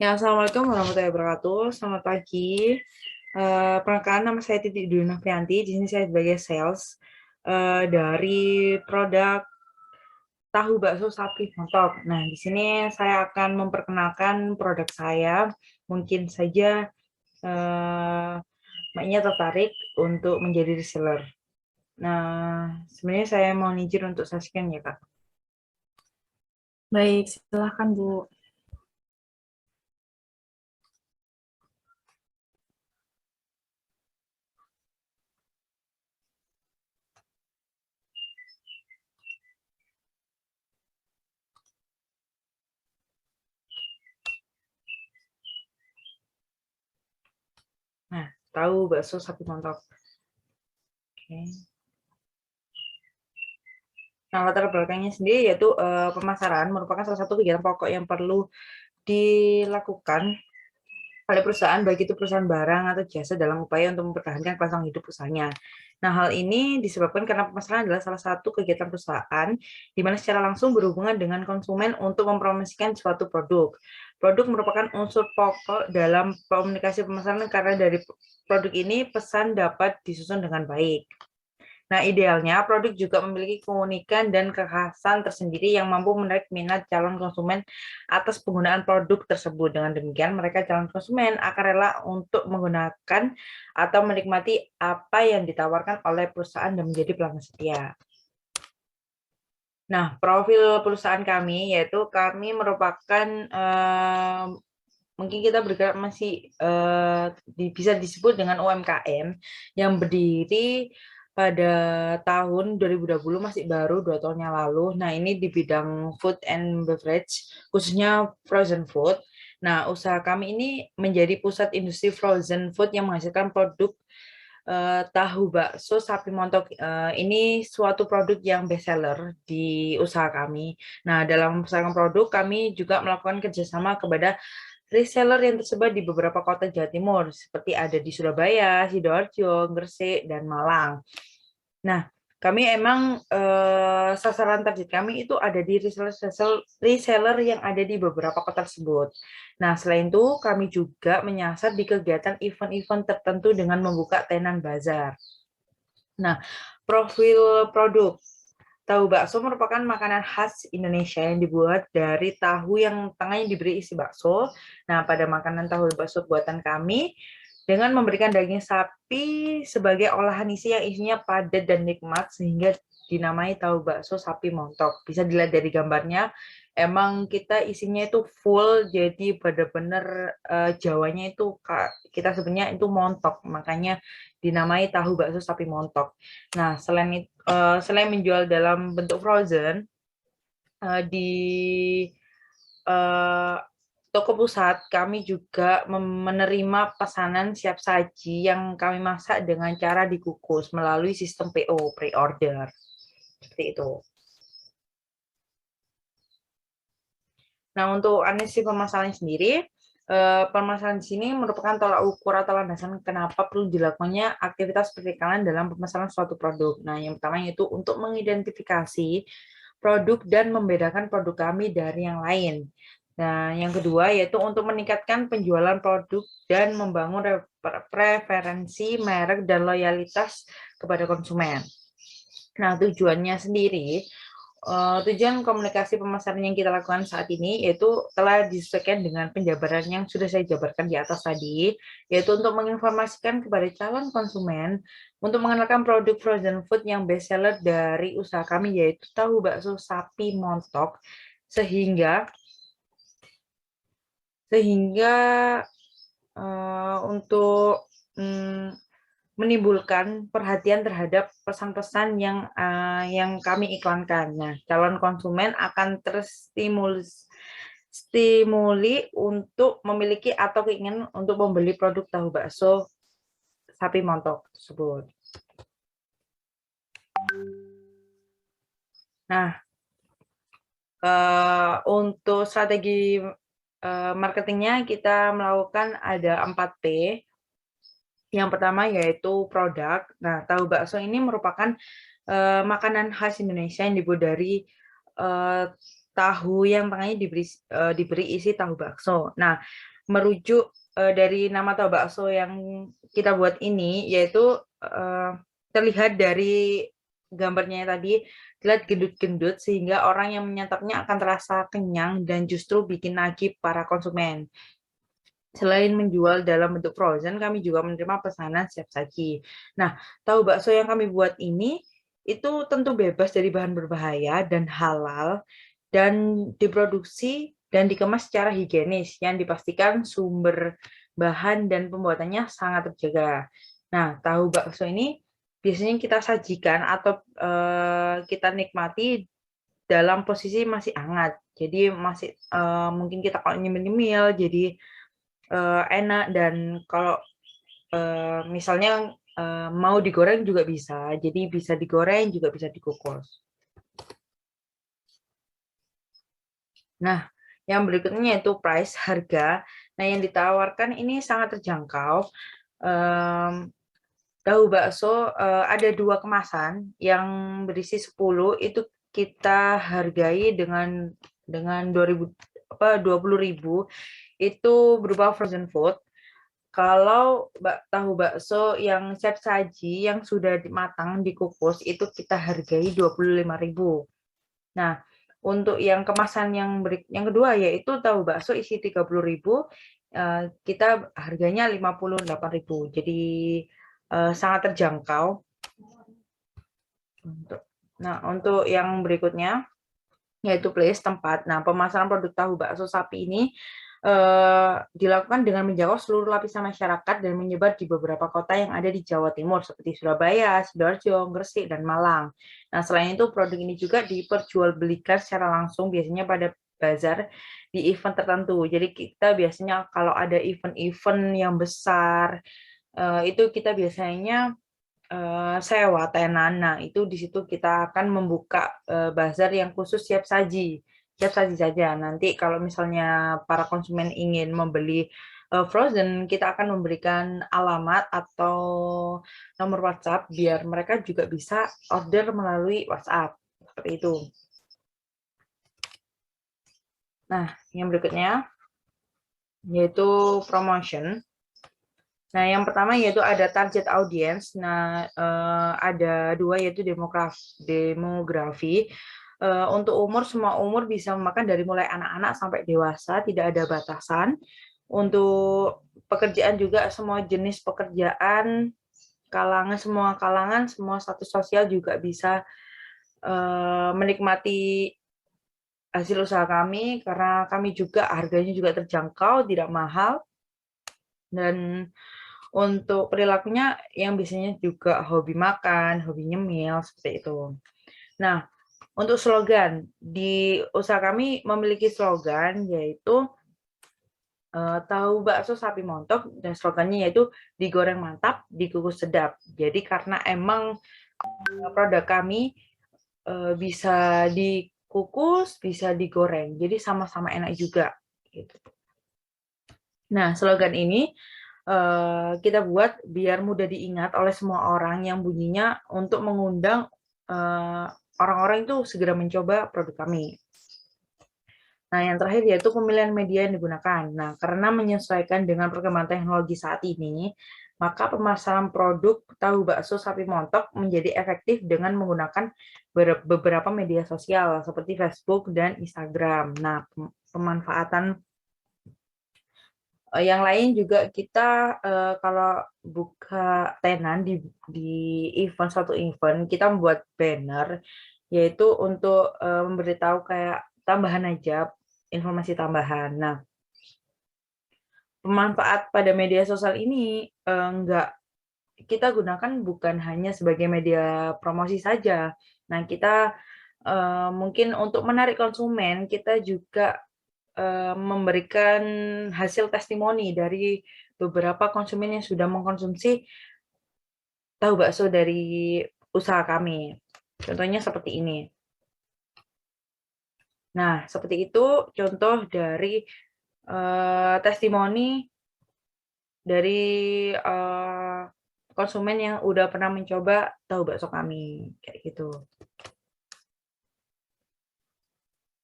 Ya, Assalamualaikum warahmatullahi wabarakatuh. Selamat pagi. Perkenalkan, nama saya Titi Dwi Novrianti. Di sini saya sebagai sales dari produk tahu bakso sapi montok. Nah, di sini saya akan memperkenalkan produk saya. Mungkin saja Mbaknya tertarik untuk menjadi reseller. Nah, sebenarnya saya mau izin untuk saksikan ya, Kak. Baik, silahkan Bu. Nah, tahu bakso sapi montok. Oke. Nah, latar belakangnya sendiri yaitu pemasaran merupakan salah satu kegiatan pokok yang perlu dilakukan oleh perusahaan, baik itu perusahaan barang atau jasa dalam upaya untuk mempertahankan kelangsungan hidup usahanya. Nah, hal ini disebabkan karena pemasaran adalah salah satu kegiatan perusahaan di mana secara langsung berhubungan dengan konsumen untuk mempromosikan suatu produk. Produk merupakan unsur pokok dalam komunikasi pemasaran karena dari produk ini pesan dapat disusun dengan baik. Nah, idealnya produk juga memiliki keunikan dan kekhasan tersendiri yang mampu menarik minat calon konsumen atas penggunaan produk tersebut. Dengan demikian, mereka calon konsumen akan rela untuk menggunakan atau menikmati apa yang ditawarkan oleh perusahaan dan menjadi pelanggan setia. Nah, profil perusahaan kami yaitu kami merupakan mungkin kita bergerak masih bisa disebut dengan UMKM yang berdiri pada tahun 2020, masih baru 2 tahun yang lalu. Nah, ini di bidang food and beverage, khususnya frozen food. Nah, usaha kami ini menjadi pusat industri frozen food yang menghasilkan produk tahu bakso sapi montok. Ini suatu produk yang best seller di usaha kami. Nah, dalam memasarkan produk, kami juga melakukan kerjasama kepada reseller yang tersebar di beberapa kota Jawa Timur, seperti ada di Surabaya, Sidoarjo, Gresik, dan Malang. Nah, kami emang sasaran target kami itu ada di reseller yang ada di beberapa kota tersebut. Nah, selain itu kami juga menyasar di kegiatan event-event tertentu dengan membuka tenan bazar. Nah, profil produk. Tahu bakso merupakan makanan khas Indonesia yang dibuat dari tahu yang tengahnya diberi isi bakso. Nah, pada makanan tahu bakso buatan kami, dengan memberikan daging sapi sebagai olahan isi yang isinya padat dan nikmat, sehingga dinamai tahu bakso sapi montok. Bisa dilihat dari gambarnya, emang kita isinya itu full, jadi benar-benar Jawanya itu kita sebenarnya itu montok, makanya dinamai tahu bakso sapi montok. Nah, selain menjual dalam bentuk frozen di eh, toko pusat, kami juga menerima pesanan siap saji yang kami masak dengan cara dikukus melalui sistem PO, pre-order. Seperti itu. Nah, untuk analisis permasalahan sendiri, permasalahan di sini merupakan tolak ukur atau landasan kenapa perlu dilakukannya aktivitas perikanan dalam pemasaran suatu produk. Nah, yang pertama yaitu untuk mengidentifikasi produk dan membedakan produk kami dari yang lain. Nah, yang kedua yaitu untuk meningkatkan penjualan produk dan membangun preferensi merek dan loyalitas kepada konsumen. Nah, tujuannya sendiri, tujuan komunikasi pemasaran yang kita lakukan saat ini yaitu telah disesuaikan dengan penjabaran yang sudah saya jabarkan di atas tadi, yaitu untuk menginformasikan kepada calon konsumen untuk mengenalkan produk frozen food yang best seller dari usaha kami, yaitu tahu bakso sapi montok, sehingga sehingga untuk menimbulkan perhatian terhadap pesan-pesan yang kami iklankan. Nah, calon konsumen akan stimuli untuk memiliki atau keinginan untuk membeli produk tahu bakso sapi montok tersebut. Nah, untuk strategi marketingnya kita melakukan ada 4P. Yang pertama yaitu produk. Nah, tahu bakso ini merupakan makanan khas Indonesia yang dibuat dari tahu yang tengahnya diberi isi tahu bakso. Nah, merujuk dari nama tahu bakso yang kita buat ini, yaitu terlihat dari gambarnya tadi, terlihat gendut-gendut sehingga orang yang menyantapnya akan terasa kenyang dan justru bikin nagih para konsumen. Selain menjual dalam bentuk frozen, kami juga menerima pesanan siap saji. Nah, tahu bakso yang kami buat ini itu tentu bebas dari bahan berbahaya dan halal, dan diproduksi dan dikemas secara higienis yang dipastikan sumber bahan dan pembuatannya sangat terjaga. Nah, tahu bakso ini biasanya kita sajikan atau kita nikmati dalam posisi masih hangat. Jadi masih mungkin kita kalau nyemil-nyemil jadi enak, dan kalau misalnya mau digoreng juga bisa. Jadi bisa digoreng juga bisa dikukus. Nah, yang berikutnya yaitu price, harga. Nah, yang ditawarkan ini sangat terjangkau. Tahu bakso ada 2 kemasan yang berisi 10, itu kita hargai dengan 20.000, itu berupa frozen food. Kalau tahu bakso yang siap saji yang sudah matang dikukus itu kita hargai 25.000. Nah, untuk yang kemasan yang kedua yaitu tahu bakso isi 30.000, kita harganya 58.000. Jadi sangat terjangkau. Untuk yang berikutnya yaitu place, tempat. Nah, pemasaran produk tahu bakso sapi ini dilakukan dengan menjangkau seluruh lapisan masyarakat dan menyebar di beberapa kota yang ada di Jawa Timur seperti Surabaya, Sidoarjo, Gresik, dan Malang. Nah, selain itu produk ini juga diperjualbelikan secara langsung biasanya pada bazar di event tertentu. Jadi kita biasanya kalau ada event-event yang besar itu kita biasanya sewa tenan. Nah, itu di situ kita akan membuka bazar yang khusus siap saji saja. Nanti kalau misalnya para konsumen ingin membeli frozen, kita akan memberikan alamat atau nomor WhatsApp biar mereka juga bisa order melalui WhatsApp. Seperti itu. Nah, yang berikutnya yaitu promotion. Nah, yang pertama yaitu ada target audience. Nah, ada 2 yaitu demografi. Untuk umur, semua umur bisa memakan dari mulai anak-anak sampai dewasa, tidak ada batasan. Untuk pekerjaan juga semua jenis pekerjaan, semua kalangan, semua status sosial juga bisa menikmati hasil usaha kami karena kami juga harganya juga terjangkau, tidak mahal. Dan untuk perilakunya yang biasanya juga hobi makan, hobi nyemil, seperti itu. Nah, untuk slogan, di usaha kami memiliki slogan yaitu tahu bakso sapi montok, dan slogannya yaitu digoreng mantap, dikukus sedap. Jadi karena emang produk kami bisa dikukus, bisa digoreng, jadi sama-sama enak juga. Gitu. Nah, slogan ini kita buat biar mudah diingat oleh semua orang yang bunyinya untuk mengundang orang-orang itu segera mencoba produk kami. Nah, yang terakhir yaitu pemilihan media yang digunakan. Nah, karena menyesuaikan dengan perkembangan teknologi saat ini, maka pemasaran produk tahu bakso sapi montok menjadi efektif dengan menggunakan beberapa media sosial seperti Facebook dan Instagram. Nah, pemanfaatan yang lain juga kita kalau buka tenan di suatu event, kita membuat banner yaitu untuk memberitahu kayak tambahan aja, informasi tambahan. Nah, pemanfaat pada media sosial ini enggak kita gunakan bukan hanya sebagai media promosi saja. Nah, kita mungkin untuk menarik konsumen, kita juga memberikan hasil testimoni dari beberapa konsumen yang sudah mengkonsumsi tahu bakso dari usaha kami. Contohnya seperti ini. Nah, seperti itu contoh dari testimoni dari konsumen yang udah pernah mencoba tahu bakso kami, kayak gitu.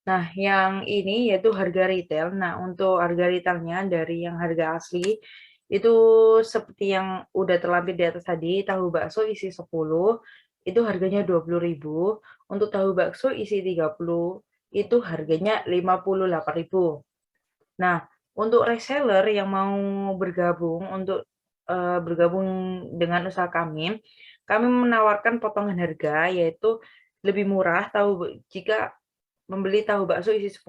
Nah, yang ini yaitu harga retail. Nah, untuk harga retailnya dari yang harga asli itu seperti yang udah terlampir di atas tadi, tahu bakso isi 10 itu harganya 20.000. Untuk tahu bakso isi 30 itu harganya 58.000. Nah, untuk reseller yang mau bergabung bergabung dengan usaha kami menawarkan potongan harga yaitu lebih murah jika membeli tahu bakso isi 10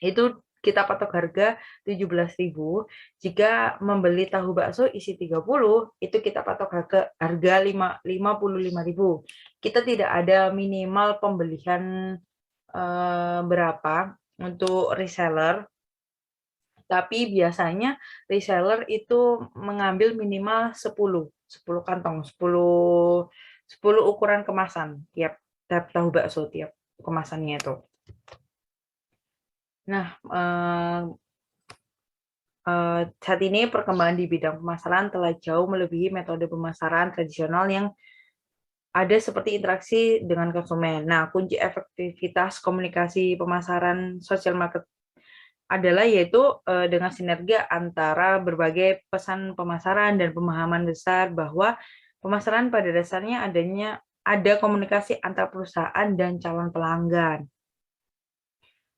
itu kita patok harga 17.000. Jika membeli tahu bakso isi 30 itu kita patok harga 55.000. Kita tidak ada minimal pembelian berapa untuk reseller, tapi biasanya reseller itu mengambil minimal 10 kantong, 10 ukuran kemasan tiap tahu bakso tiap kemasannya itu. Nah, saat ini perkembangan di bidang pemasaran telah jauh melebihi metode pemasaran tradisional yang ada seperti interaksi dengan konsumen. Nah, kunci efektivitas komunikasi pemasaran sosial market adalah yaitu dengan sinergi antara berbagai pesan pemasaran dan pemahaman besar bahwa pemasaran pada dasarnya ada komunikasi antar perusahaan dan calon pelanggan.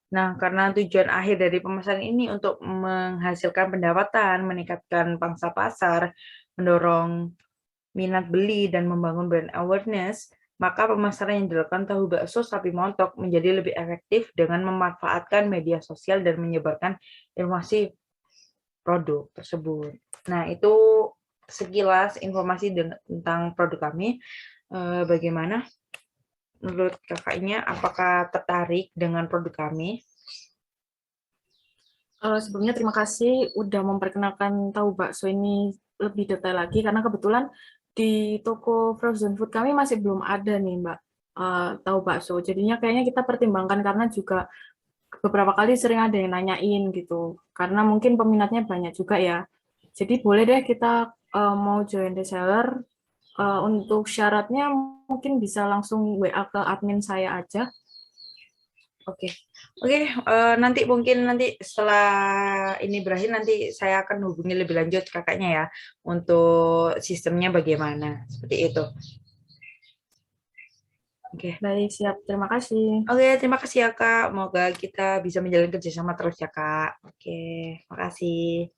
Nah, karena tujuan akhir dari pemasaran ini untuk menghasilkan pendapatan, meningkatkan pangsa pasar, mendorong minat beli, dan membangun brand awareness, maka pemasaran yang dilakukan tahu bakso sapi montok menjadi lebih efektif dengan memanfaatkan media sosial dan menyebarkan informasi produk tersebut. Nah, itu sekilas informasi tentang produk kami. Bagaimana menurut kakaknya? Apakah tertarik dengan produk kami? Sebelumnya terima kasih udah memperkenalkan tahu bakso ini lebih detail lagi karena kebetulan di toko frozen food kami masih belum ada nih Mbak tahu bakso. Jadinya kayaknya kita pertimbangkan karena juga beberapa kali sering ada yang nanyain gitu. Karena mungkin peminatnya banyak juga ya. Jadi boleh deh kita mau join reseller. Untuk syaratnya mungkin bisa langsung WA ke admin saya aja. Oke, nanti setelah ini berakhir nanti saya akan hubungi lebih lanjut kakaknya ya untuk sistemnya bagaimana seperti itu. Oke, Baik, siap. Terima kasih. terima kasih ya Kak. Semoga kita bisa menjalin kerjasama terus ya Kak. Oke, makasih.